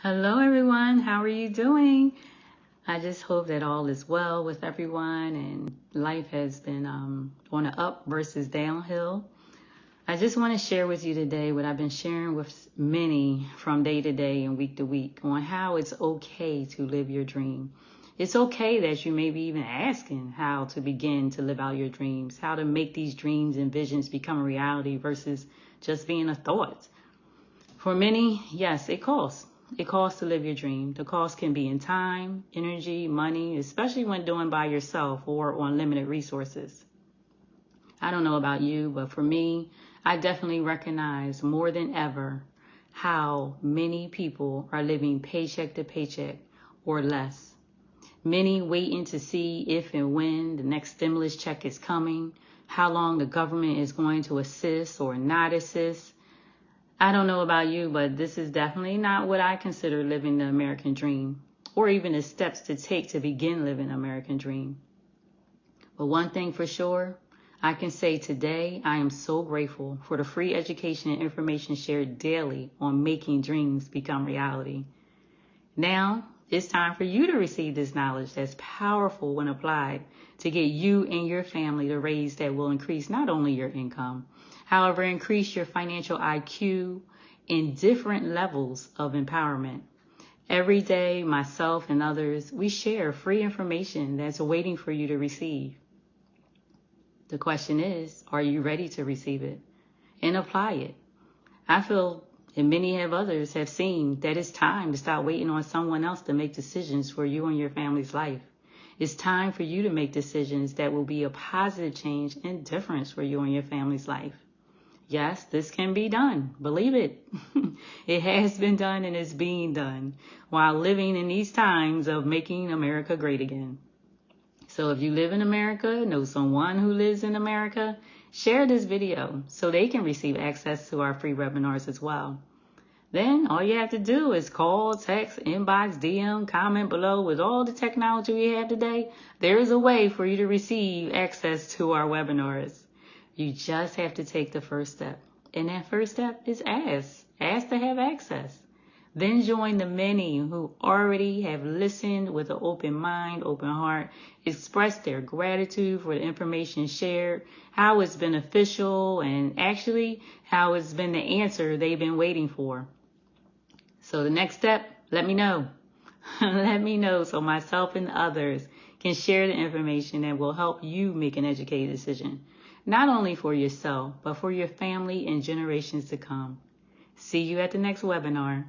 Hello, everyone. How are you doing? I just hope that all is well with everyone and life has been on an up versus downhill. I just want to share with you today what I've been sharing with many from day to day and week to week on how it's okay to live your dream. It's okay that you may be even asking how to begin to live out your dreams, how to make these dreams and visions become a reality versus just being a thought. For many, yes, it costs. It costs to live your dream. The cost can be in time, energy, money, especially when doing by yourself or on limited resources. I don't know about you, but for me, I definitely recognize more than ever how many people are living paycheck to paycheck or less. Many waiting to see if and when the next stimulus check is coming, how long the government is going to assist or not assist. I don't know about you, but this is definitely not what I consider living the American dream, or even the steps to take to begin living the American dream. But one thing for sure, I can say today I am so grateful for the free education and information shared daily on making dreams become reality. Now, it's time for you to receive this knowledge that's powerful when applied to get you and your family the raise that will increase not only your income, however, increase your financial IQ in different levels of empowerment. Every day, myself and others, we share free information that's waiting for you to receive. The question is, are you ready to receive it and apply it? I feel, and many of others have seen, that it's time to stop waiting on someone else to make decisions for you and your family's life. It's time for you to make decisions that will be a positive change and difference for you and your family's life. Yes, this can be done. Believe it. It has been done and is being done while living in these times of making America great again. So if you live in America, know someone who lives in America, share this video so they can receive access to our free webinars as well. Then all you have to do is call, text, inbox, DM, comment below. With all the technology we have today, there is a way for you to receive access to our webinars. You just have to take the first step. And that first step is ask. Ask to have access. Then join the many who already have listened with an open mind, open heart, expressed their gratitude for the information shared, how it's beneficial, and actually how it's been the answer they've been waiting for. So the next step, let me know. Let me know so myself and others can share the information that will help you make an educated decision, not only for yourself, but for your family and generations to come. See you at the next webinar.